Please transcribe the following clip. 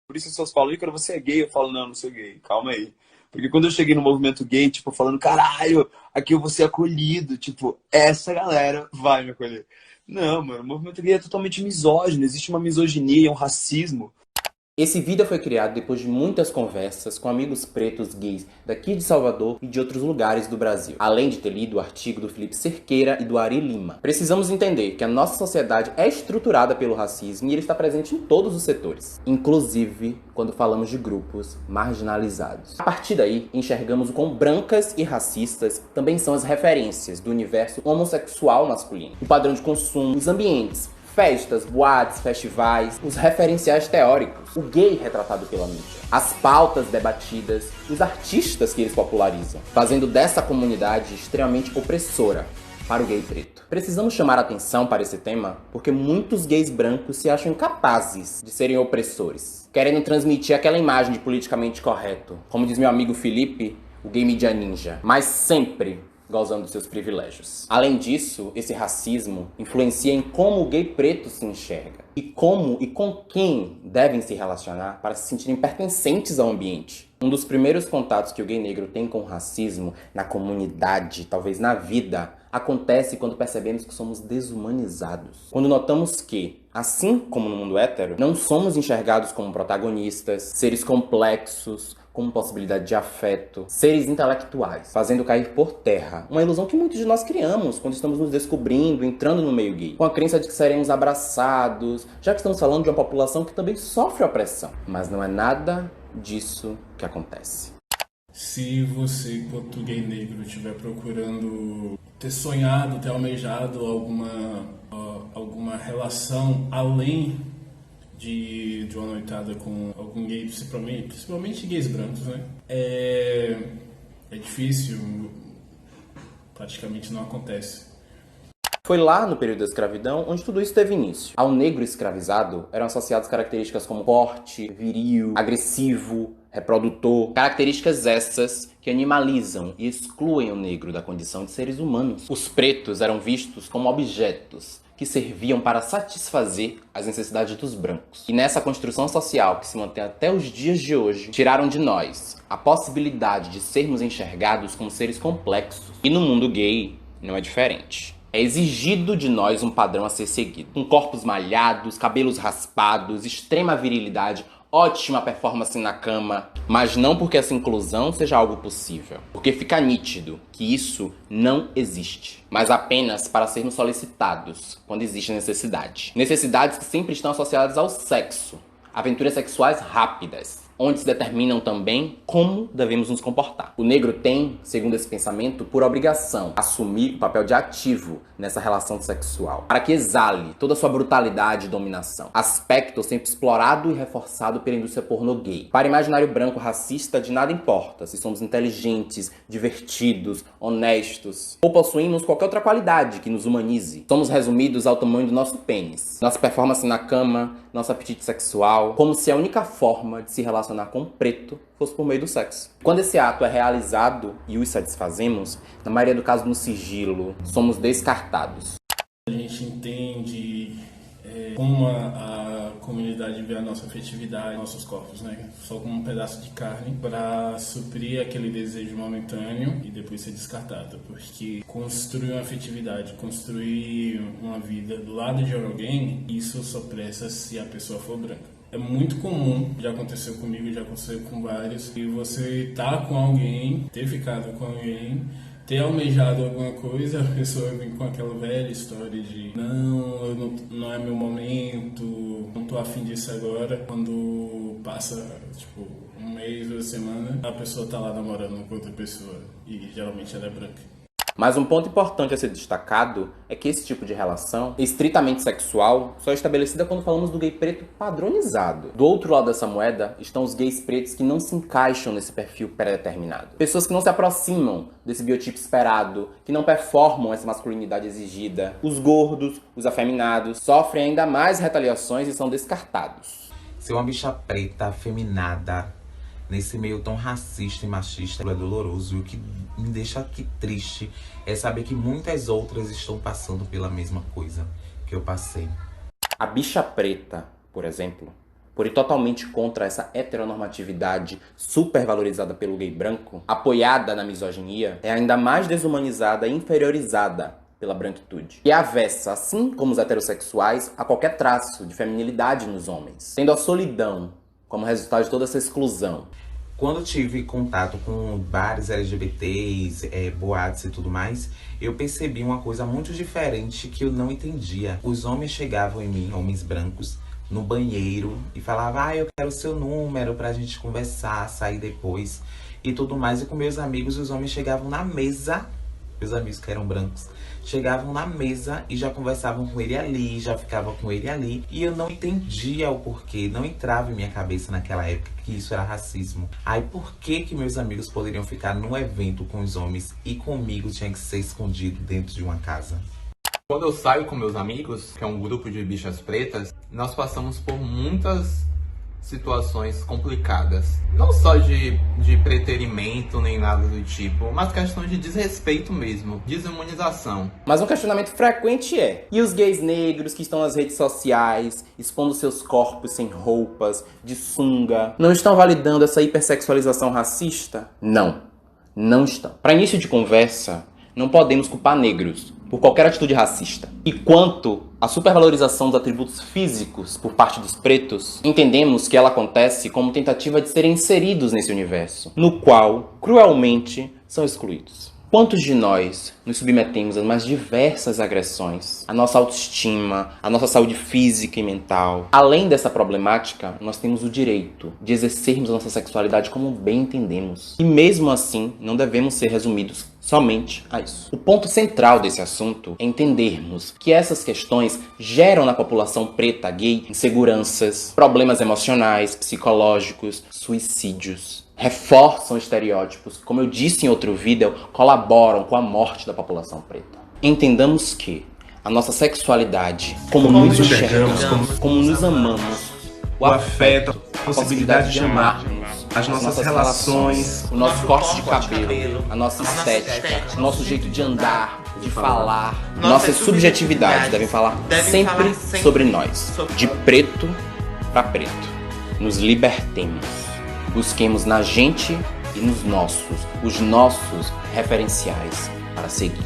Por isso as pessoas falam, Ícaro, você é gay? Eu falo, não, não sou gay, calma aí. Porque quando eu cheguei no movimento gay, tipo, falando, caralho, aqui eu vou ser acolhido, tipo, essa galera vai me acolher. Não, mano, o movimento gay é totalmente misógino, existe uma misoginia, um racismo. Esse vídeo foi criado depois de muitas conversas com amigos pretos gays daqui de Salvador e de outros lugares do Brasil, além de ter lido o artigo do Felipe Cerqueira e do Ari Lima. Precisamos entender que a nossa sociedade é estruturada pelo racismo e ele está presente em todos os setores, inclusive quando falamos de grupos marginalizados. A partir daí, enxergamos o quão brancas e racistas também são as referências do universo homossexual masculino, o padrão de consumo, os ambientes, festas, boates, festivais, os referenciais teóricos, o gay retratado pela mídia, as pautas debatidas, os artistas que eles popularizam, fazendo dessa comunidade extremamente opressora para o gay preto. Precisamos chamar atenção para esse tema porque muitos gays brancos se acham incapazes de serem opressores, querendo transmitir aquela imagem de politicamente correto, como diz meu amigo Felipe, o gay media ninja, mas sempre gozando dos seus privilégios. Além disso, esse racismo influencia em como o gay preto se enxerga e como e com quem devem se relacionar para se sentirem pertencentes ao ambiente. Um dos primeiros contatos que o gay negro tem com o racismo na comunidade, talvez na vida, acontece quando percebemos que somos desumanizados. Quando notamos que, assim como no mundo hétero, não somos enxergados como protagonistas, seres complexos, como possibilidade de afeto, seres intelectuais, fazendo cair por terra uma ilusão que muitos de nós criamos quando estamos nos descobrindo, entrando no meio gay, com a crença de que seremos abraçados, já que estamos falando de uma população que também sofre opressão. Mas não é nada disso que acontece. Se você, enquanto gay negro, estiver procurando ter sonhado, ter almejado alguma relação além de uma noitada com algum gay, principalmente gays brancos, né? É difícil, praticamente não acontece. Foi lá no período da escravidão onde tudo isso teve início. Ao negro escravizado eram associadas características como forte, viril, agressivo, reprodutor. Características essas que animalizam e excluem o negro da condição de seres humanos. Os pretos eram vistos como objetos que serviam para satisfazer as necessidades dos brancos. E nessa construção social que se mantém até os dias de hoje, tiraram de nós a possibilidade de sermos enxergados como seres complexos. E no mundo gay não é diferente. É exigido de nós um padrão a ser seguido. Com corpos malhados, cabelos raspados, extrema virilidade, ótima performance na cama, mas não porque essa inclusão seja algo possível, porque fica nítido que isso não existe, mas apenas para sermos solicitados quando existe necessidade. Necessidades que sempre estão associadas ao sexo, aventuras sexuais rápidas, onde se determinam também como devemos nos comportar. O negro tem, segundo esse pensamento, por obrigação, assumir o papel de ativo nessa relação sexual, para que exale toda a sua brutalidade e dominação. Aspecto sempre explorado e reforçado pela indústria pornô gay. Para o imaginário branco racista, de nada importa se somos inteligentes, divertidos, honestos, ou possuímos qualquer outra qualidade que nos humanize. Somos resumidos ao tamanho do nosso pênis, nossa performance na cama, nosso apetite sexual, como se a única forma de se relacionar com o preto fosse por meio do sexo. Quando esse ato é realizado e os satisfazemos, na maioria do caso no sigilo, somos descartados. A gente entende como a comunidade vê a nossa afetividade, nossos corpos, né? Só como um pedaço de carne para suprir aquele desejo momentâneo e depois ser descartado. Porque construir uma afetividade, construir uma vida do lado de alguém, isso só presta se a pessoa for branca. É muito comum, já aconteceu comigo, já aconteceu com vários, e você tá com alguém, ter ficado com alguém, ter almejado alguma coisa, a pessoa vem com aquela velha história de não é meu momento, não tô afim disso agora. Quando passa, tipo, um mês, 2 semanas, a pessoa tá lá namorando com outra pessoa, e geralmente ela é branca. Mas um ponto importante a ser destacado é que esse tipo de relação, estritamente sexual, só é estabelecida quando falamos do gay preto padronizado. Do outro lado dessa moeda estão os gays pretos que não se encaixam nesse perfil pré-determinado. Pessoas que não se aproximam desse biotipo esperado, que não performam essa masculinidade exigida. Os gordos, os afeminados, sofrem ainda mais retaliações e são descartados. Ser uma bicha preta, afeminada, nesse meio tão racista e machista é doloroso. E o que me deixa aqui triste é saber que muitas outras estão passando pela mesma coisa que eu passei. A bicha preta, por exemplo, por ir totalmente contra essa heteronormatividade supervalorizada pelo gay branco, apoiada na misoginia, é ainda mais desumanizada e inferiorizada pela branquitude. E é avessa, assim como os heterossexuais, a qualquer traço de feminilidade nos homens, tendo a solidão como resultado de toda essa exclusão. Quando tive contato com vários LGBTs, boatos e tudo mais, eu percebi uma coisa muito diferente que eu não entendia. Os homens chegavam em mim, homens brancos, no banheiro e falavam: eu quero o seu número pra gente conversar, sair depois e tudo mais. E com meus amigos, os homens chegavam na mesa, meus amigos que eram brancos, chegavam na mesa e já conversavam com ele ali, já ficavam com ele ali. E eu não entendia o porquê, não entrava em minha cabeça naquela época que isso era racismo. Aí por que meus amigos poderiam ficar num evento com os homens e comigo tinha que ser escondido dentro de uma casa? Quando eu saio com meus amigos, que é um grupo de bichas pretas, nós passamos por muitas situações complicadas. Não só de preterimento nem nada do tipo, mas questão de desrespeito mesmo, desumanização. Mas um questionamento frequente é: e os gays negros que estão nas redes sociais, expondo seus corpos sem roupas, de sunga, não estão validando essa hipersexualização racista? Não, não estão. Para início de conversa, não podemos culpar negros por qualquer atitude racista. E quanto à supervalorização dos atributos físicos por parte dos pretos, entendemos que ela acontece como tentativa de serem inseridos nesse universo, no qual, cruelmente, são excluídos. Quantos de nós nos submetemos às mais diversas agressões? A nossa autoestima, a nossa saúde física e mental. Além dessa problemática, nós temos o direito de exercermos a nossa sexualidade como bem entendemos. E mesmo assim, não devemos ser resumidos somente a isso. O ponto central desse assunto é entendermos que essas questões geram na população preta gay inseguranças, problemas emocionais, psicológicos, suicídios. Reforçam estereótipos que, como eu disse em outro vídeo, colaboram com a morte da população preta. Entendamos que a nossa sexualidade, como nos enxergamos, como nos amamos, o afeto, a possibilidade de amarmos, as nossas relações, o nosso corte de cabelo, a nossa estética, o nosso jeito de andar, de falar, nossas subjetividades devem falar sempre sobre nós, de preto para preto. Nos libertemos. Busquemos na gente e nos nossos, os nossos referenciais para seguir.